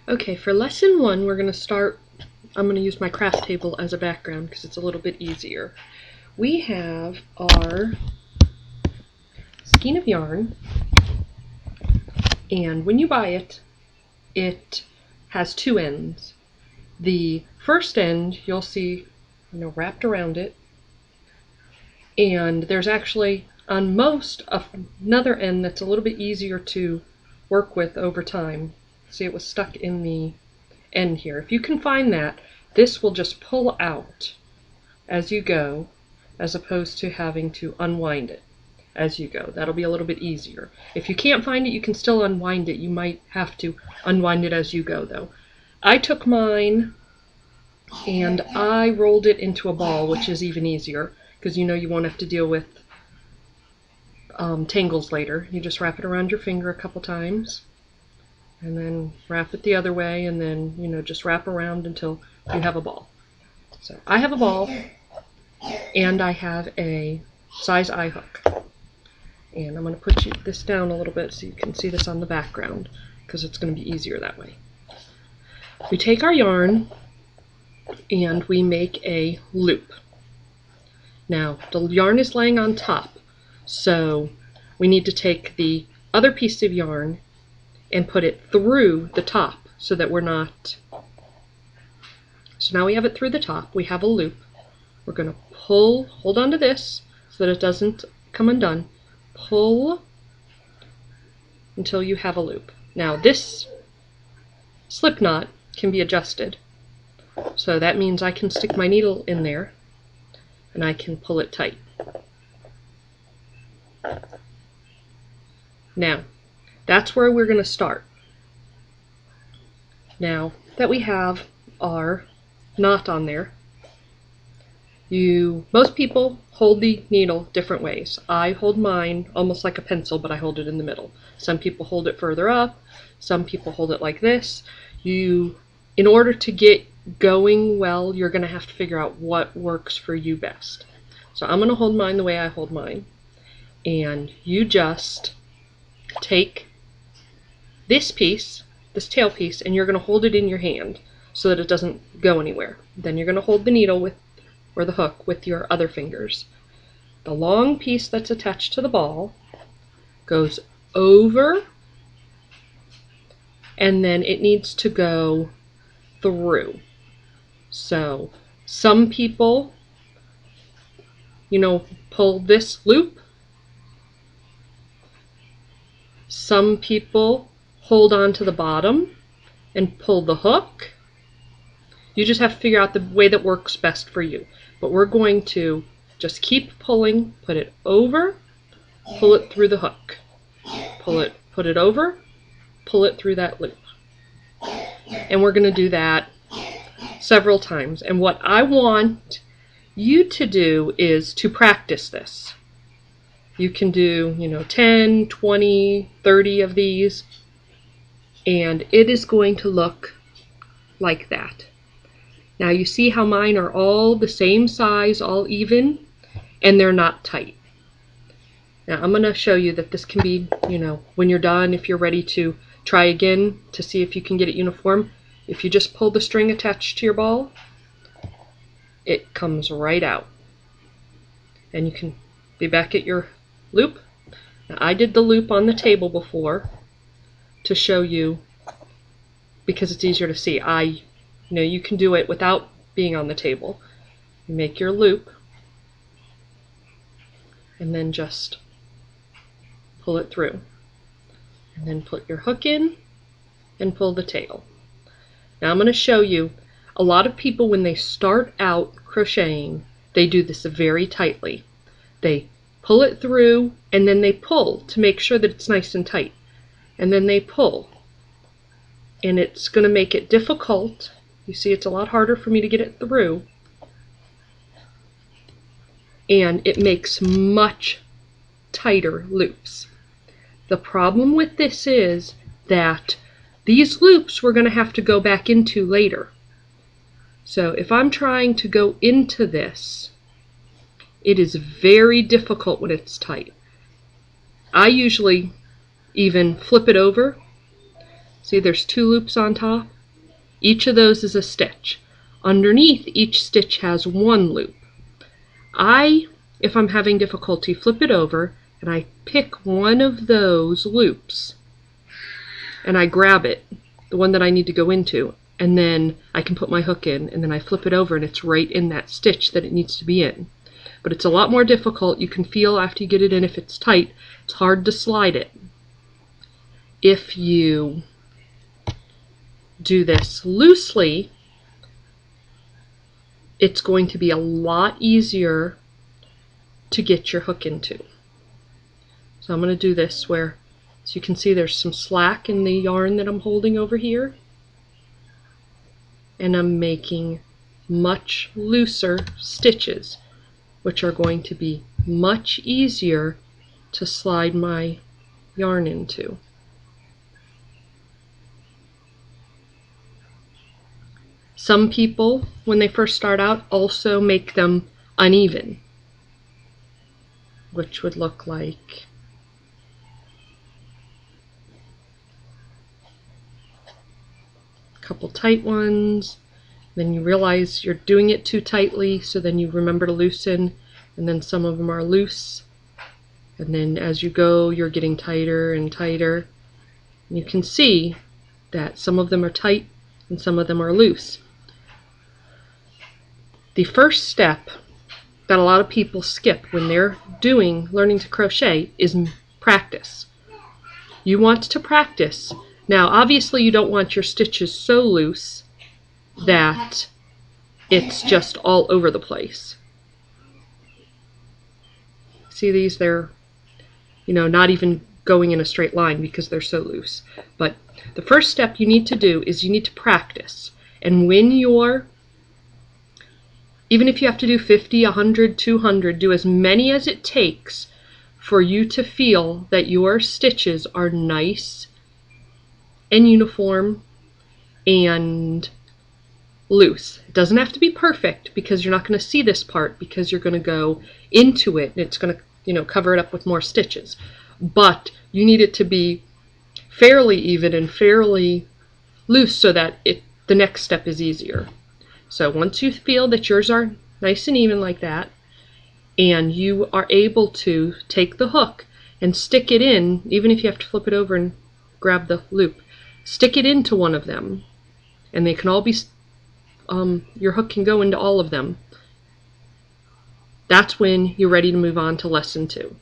Okay, for lesson 1, we're going to start, I'm going to use my craft table as a background because it's a little bit easier. We have our skein of yarn, and when you buy it, it has 2 ends. The first end you'll see, wrapped around it, and there's actually on most another end that's a little bit easier to work with over time. See, it was stuck in the end here. If you can find that, this will just pull out as you go, as opposed to having to unwind it as you go. That'll be a little bit easier. If you can't find it, you can still unwind it. You might have to unwind it as you go, though. I took mine and I rolled it into a ball, which is even easier because you won't have to deal with tangles later. You just wrap it around your finger a couple times and then wrap it the other way, and then just wrap around until you have a ball. So I have a ball and I have a size eye hook, and I'm going to put this down a little bit so you can see this on the background because it's going to be easier that way. We take our yarn and we make a loop. Now the yarn is laying on top, so we need to take the other piece of yarn and put it through the top so that we're not. So now we have it through the top, we have a loop. We're going to hold on to this so that it doesn't come undone. Pull until you have a loop. Now this slip knot can be adjusted. So that means I can stick my needle in there and I can pull it tight. Now, that's where we're going to start. Now that we have our knot on there, most people hold the needle different ways. I hold mine almost like a pencil, but I hold it in the middle. Some people hold it further up. Some people hold it like this. In order to get going well, you're going to have to figure out what works for you best. So I'm going to hold mine the way I hold mine. And you just take this piece, this tail piece, and you're going to hold it in your hand so that it doesn't go anywhere. Then you're going to hold the needle or the hook with your other fingers. The long piece that's attached to the ball goes over, and then it needs to go through. So some people, pull this loop. Some people hold on to the bottom and pull the hook. You just have to figure out the way that works best for you. But we're going to just keep pulling, put it over, pull it through the hook. Pull it, put it over, pull it through that loop. And we're going to do that several times. And what I want you to do is to practice this. You can do, 10, 20, 30 of these, and it is going to look like that. Now you see how mine are all the same size, all even, and they're not tight. Now I'm going to show you that this can be, when you're done, if you're ready to try again to see if you can get it uniform, if you just pull the string attached to your ball, it comes right out. And you can be back at your loop. Now I did the loop on the table before to show you because it's easier to see. You can do it without being on the table. You make your loop and then just pull it through. And then put your hook in and pull the tail. Now I'm going to show you, a lot of people when they start out crocheting, they do this very tightly. They pull it through and then they pull to make sure that it's nice and tight. And then they pull. And it's going to make it difficult. You see, it's a lot harder for me to get it through. And it makes much tighter loops. The problem with this is that these loops we're going to have to go back into later. So if I'm trying to go into this, it is very difficult when it's tight. I usually even flip it over. See, there's 2 loops on top. Each of those is a stitch. Underneath each stitch has one loop. If I'm having difficulty, flip it over and I pick one of those loops and I grab it, the one that I need to go into, and then I can put my hook in, and then I flip it over and it's right in that stitch that it needs to be in. But it's a lot more difficult. You can feel after you get it in if it's tight. It's hard to slide it. If you do this loosely, it's going to be a lot easier to get your hook into. So I'm going to do this where, so you can see there's some slack in the yarn that I'm holding over here. And I'm making much looser stitches, which are going to be much easier to slide my yarn into. Some people, when they first start out, also make them uneven, which would look like a couple tight ones, then you realize you're doing it too tightly, so then you remember to loosen, and then some of them are loose, and then as you go you're getting tighter and tighter. And you can see that some of them are tight and some of them are loose. The first step that a lot of people skip when they're learning to crochet is practice. You want to practice. Now obviously you don't want your stitches so loose that it's just all over the place. See these? They're, not even going in a straight line because they're so loose. But the first step you need to do is you need to practice. And when even if you have to do 50, 100, 200, do as many as it takes for you to feel that your stitches are nice and uniform and loose. It doesn't have to be perfect because you're not going to see this part because you're going to go into it and it's going to, cover it up with more stitches. But you need it to be fairly even and fairly loose so that the next step is easier. So once you feel that yours are nice and even like that, and you are able to take the hook and stick it in, even if you have to flip it over and grab the loop, stick it into one of them, and they can all be, your hook can go into all of them. That's when you're ready to move on to lesson 2.